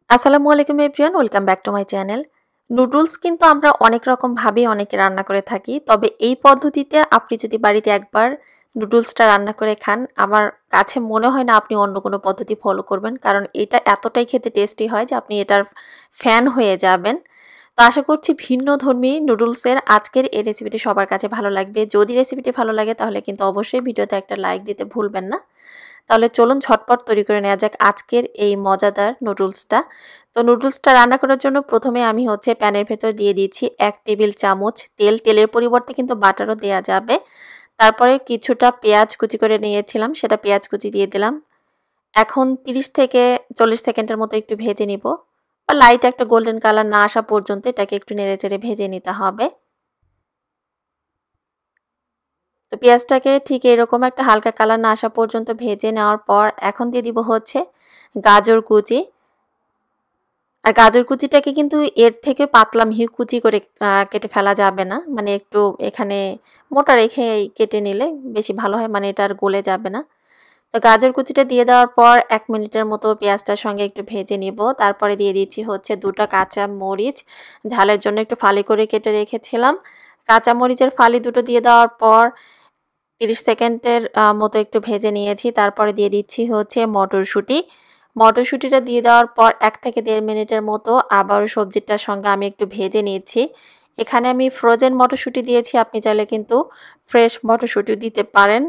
আসসালামু আলাইকুম everyone, welcome back to my channel. Noodles কিন্তু আমরা অনেক রকম ভাবেই অনেকে রান্না করে থাকি। তবে এই পদ্ধতিতে আপনি যদি বাড়িতে একবার নুডলসটা রান্না করে খান, আমার কাছে মনে হয় না আপনি অন্য কোনো পদ্ধতি ফলো করবেন। কারণ এটা এতটাই খেতে টেস্টি হয় যে আপনি এটার ফ্যান হয়ে যাবেন। তো আশা করছি ভিন্নধর্মী নুডলসের আজকের এই রেসিপিটি সবার কাছে ভালো লাগবে। যদি রেসিপিটি ভালো লাগে তাহলে কিন্তু অবশ্যই ভিডিওতে একটা লাইক দিতে ভুলবেন না। তাহলে চলুন ঝটপট তৈরি করে নেওয়া যাক আজকের এই মজাদার নুডলসটা। তো নুডলসটা রান্না করার জন্য প্রথমে আমি প্যানের ভেতর দিয়ে দিচ্ছি 1 টেবিল চামচ তেল। তেলের পরিবর্তে কিন্তু বাটারও দেয়া যাবে। তারপরে কিছুটা পেঁয়াজ কুচি করে নিয়েছিলাম, সেটা পেঁয়াজ কুচি দিয়ে দিলাম। এখন 30 থেকে 40 সেকেন্ডের মতো একটু ভেজে নিব, বা লাইট একটা গোল্ডেন কালার না আসা পর্যন্ত এটাকে একটু নেড়েচেড়ে ভেজে নিতে হবে। তো পেঁয়াজটাকে ঠিক এরকম একটা হালকা কালার না আসা পর্যন্ত ভেজে নেওয়ার পর এখন দিয়ে দিব গাজর কুচি। আর গাজর কুচিটাকে কিন্তু এর থেকে পাতলা মিহি কুচি করে কেটে ফেলা যাবে না, মানে একটু এখানে মোটা রেখে কেটে নিলে বেশি ভালো হয়, মানে এটা আর গলে যাবে না। তো গাজর কুচিটা দিয়ে দেওয়ার পর 1 মিনিটের মতো পেঁয়াজটার সঙ্গে একটু ভেজে নিব। তারপরে দিয়ে দিচ্ছি দুটো কাঁচা মরিচ, ঝালের জন্য একটু ফালি করে কেটে রেখেছিলাম। কাঁচা মরিচের ফালি দুটো দিয়ে দেওয়ার পর 30 সেকেন্ডের মতো একটু ভেজে নিয়েছি। তারপরে দিয়ে দিচ্ছি মটরশুঁটি। মটরশুঁটিটা দিয়ে দেওয়ার পর 1 থেকে 1.5 মিনিটের মতো আবারও সবজিটার সঙ্গে আমি একটু ভেজে নিচ্ছি। এখানে আমি ফ্রোজেন মটরশুঁটি দিয়েছি, আপনি চাইলে কিন্তু ফ্রেশ মটরশুঁটি দিতে পারেন।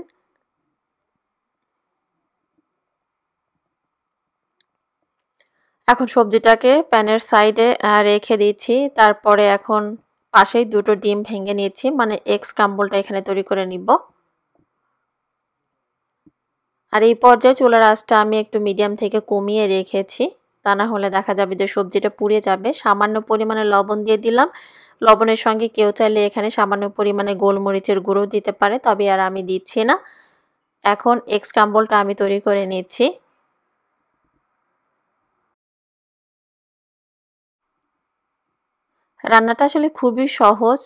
এখন সবজিটাকে প্যানের সাইডে রেখে দিচ্ছি। তারপরে এখন পাশেই দুটো ডিম ভেঙে নিচ্ছি, মানে এগ স্ক্রাম্বলটা এখানে তৈরি করে নিব। আর এই পর্যায়ে চুলার আঁচটা আমি একটু মিডিয়াম থেকে কমিয়ে রেখেছি, তা না হলে দেখা যাবে যে সবজিটা পুড়ে যাবে। সামান্য পরিমাণে লবণ দিয়ে দিলাম। লবণের সঙ্গে কেউ চাইলে এখানে সামান্য পরিমাণে গোলমরিচের গুঁড়ো দিতে পারে, তবে আর আমি দিচ্ছি না। এখন এগ স্ক্রাম্বলটা আমি তৈরি করে নিচ্ছি। রান্নাটা আসলে খুবই সহজ,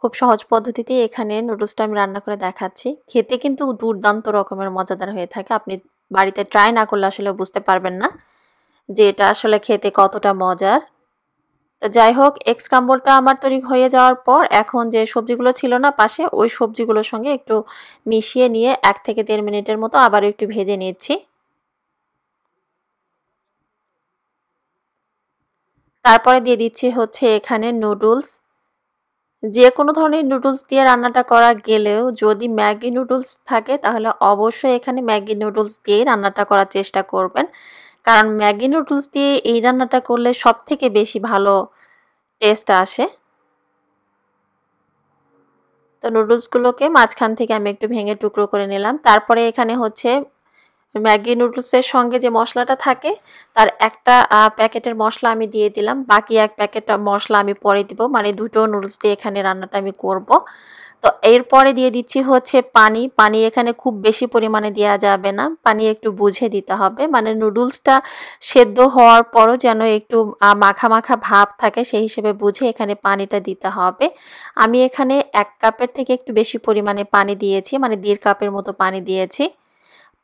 খুব সহজ পদ্ধতিতেই এখানে নুডলসটা আমি রান্না করে দেখাচ্ছি। খেতে কিন্তু দুর্দান্ত রকমের মজাদার হয়ে থাকে। আপনি বাড়িতে ট্রাই না করলে আসলে বুঝতে পারবেন না যে এটা আসলে খেতে কতটা মজার। তো যাই হোক, এগ স্ক্রাম্বলটা আমার তৈরি হয়ে যাওয়ার পর এখন যে সবজিগুলো ছিল না পাশে, ওই সবজিগুলোর সঙ্গে একটু মিশিয়ে নিয়ে 1 থেকে 1.5 মিনিটের মতো আবারও একটু ভেজে নিচ্ছি। তারপরে দিয়ে দিচ্ছি এখানে নুডলস। যে কোনো ধরনের নুডলস দিয়ে রান্নাটা করা গেলেও যদি ম্যাগি নুডলস থাকে তাহলে অবশ্যই এখানে ম্যাগি নুডলস দিয়েই রান্নাটা করার চেষ্টা করবেন। কারণ ম্যাগি নুডলস দিয়ে এই রান্নাটা করলে সবথেকে বেশি ভালো টেস্ট আসে। তো নুডলসগুলোকে মাঝখান থেকে আমি একটু ভেঙে টুকরো করে নিলাম। তারপরে এখানে ম্যাগি নুডলসের সঙ্গে যে মশলাটা থাকে তার একটা প্যাকেটের মশলা আমি দিয়ে দিলাম। বাকি 1 প্যাকেট মশলা আমি পরে দিব, মানে দুটো নুডলস দিয়ে এখানে রান্নাটা আমি করব। তো এরপরে দিয়ে দিচ্ছি পানি। পানি এখানে খুব বেশি পরিমাণে দেওয়া যাবে না, পানি একটু বুঝে দিতে হবে, মানে নুডলসটা সেদ্ধ হওয়ার পরও যেন একটু মাখা মাখা ভাব থাকে সেই হিসেবে বুঝে এখানে পানিটা দিতে হবে। আমি এখানে 1 কাপের থেকে একটু বেশি পরিমাণে পানি দিয়েছি, মানে 1.5 কাপের মতো পানি দিয়েছি।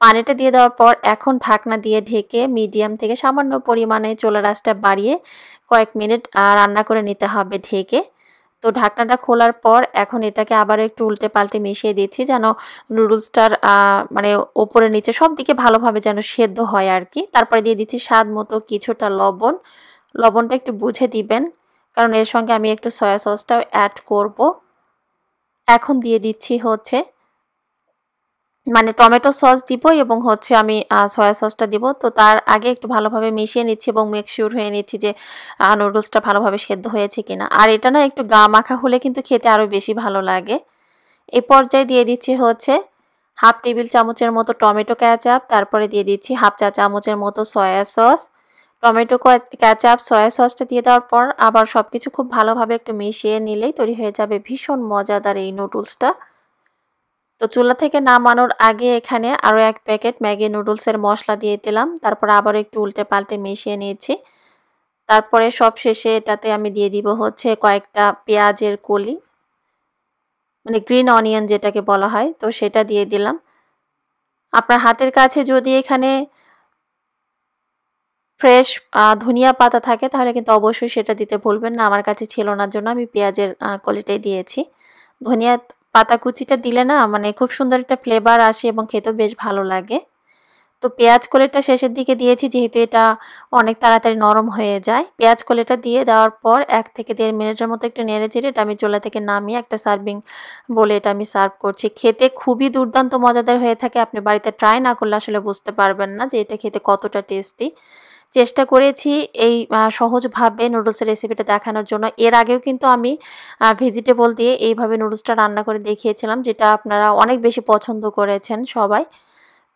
পানিটা দিয়ে দেওয়ার পর এখন ঢাকনা দিয়ে ঢেকে মিডিয়াম থেকে সামান্য পরিমাণে চুলার আঁচটা বাড়িয়ে কয়েক মিনিট রান্না করে নিতে হবে ঢেকে। তো ঢাকনাটা খোলার পর এখন এটাকে আবার একটু উল্টে পাল্টে মিশিয়ে দিচ্ছি যেন নুডলসটার মানে ওপরে নিচে সব দিকে ভালোভাবে যেন সেদ্ধ হয় আর কি। তারপরে দিয়ে দিচ্ছি স্বাদ মতো কিছুটা লবণ। লবণটা একটু বুঝে দিবেন, কারণ এর সঙ্গে আমি একটু সয়া সসটাও অ্যাড করব। এখন দিয়ে দিচ্ছি মানে টমেটো সস দিব এবং আমি সয়া সসটা দিব। তো তার আগে একটু ভালোভাবে মিশিয়ে নিচ্ছি এবং মেক শিওর হয়ে নিচ্ছি যে নুডলসটা ভালোভাবে সেদ্ধ হয়েছে কিনা। আর এটা না একটু গা মাখা হলে কিন্তু খেতে আরও বেশি ভালো লাগে। এই পর্যায়ে দিয়ে দিচ্ছি হাফ টেবিল চামচের মতো টমেটো ক্যাচাপ। তারপরে দিয়ে দিচ্ছি হাফ চা চামচের মতো soya sauce. Tomato ketchup soya সসটা দিয়ে দেওয়ার পর আবার সব কিছু খুব ভালোভাবে একটু মিশিয়ে নিলেই তৈরি হয়ে যাবে ভীষণ মজাদার এই নুডলসটা। তো চুলা থেকে নামানোর আগে এখানে আরও 1 প্যাকেট ম্যাগি নুডলসের মশলা দিয়ে দিলাম। তারপর আবারও একটু উল্টে পাল্টে মিশিয়ে নিয়েছি। তারপরে সব শেষে এটাতে আমি দিয়ে দিব কয়েকটা পেঁয়াজের কলি, মানে গ্রিন অনিয়ন যেটাকে বলা হয়, তো সেটা দিয়ে দিলাম। আপনার হাতের কাছে যদি এখানে ফ্রেশ ধনিয়া পাতা থাকে তাহলে কিন্তু অবশ্যই সেটা দিতে ভুলবেন না। আমার কাছে ছিল না জন্য আমি পেঁয়াজের কলিটাই দিয়েছি। ধনিয়া পাতা কুচিটা দিলে না মানে খুব সুন্দর একটা ফ্লেভার আসে এবং খেতেও বেশ ভালো লাগে। তো পেঁয়াজ কলিটা শেষের দিকে দিয়েছি যেহেতু এটা অনেক তাড়াতাড়ি নরম হয়ে যায়। পেঁয়াজ কলিটা দিয়ে দেওয়ার পর ১ থেকে ১.৫ মিনিটের মতো একটু নেড়েচেড়ে এটা আমি চুলা থেকে নামিয়ে একটা সার্ভিং বলে এটা আমি সার্ভ করছি। খেতে খুবই দুর্দান্ত মজাদার হয়ে থাকে। আপনি বাড়িতে ট্রাই না করলে আসলে বুঝতে পারবেন না যে এটা খেতে কতটা টেস্টি। চেষ্টা করেছি এই সহজভাবে নুডলসের রেসিপিটা দেখানোর জন্য। এর আগেও কিন্তু আমি ভেজিটেবল দিয়ে এইভাবে নুডলসটা রান্না করে দেখিয়েছিলাম যেটা আপনারা অনেক বেশি পছন্দ করেছেন সবাই।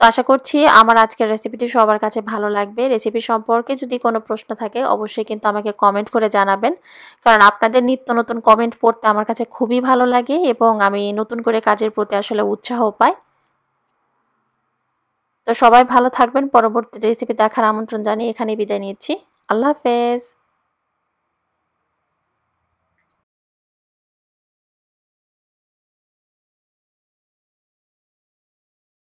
তো আশা করছি আমার আজকের রেসিপিটি সবার কাছে ভালো লাগবে। রেসিপি সম্পর্কে যদি কোনো প্রশ্ন থাকে অবশ্যই কিন্তু আমাকে কমেন্ট করে জানাবেন। কারণ আপনাদের নিত্য নতুন কমেন্ট পড়তে আমার কাছে খুবই ভালো লাগে এবং আমি নতুন করে কাজের প্রতি আসলে উৎসাহ পাই। তো সবাই ভালো থাকবেন। পরবর্তী রেসিপি দেখার আমন্ত্রণ জানিয়ে এখানেই বিদায় নিচ্ছি। আল্লাহ হাফেজ।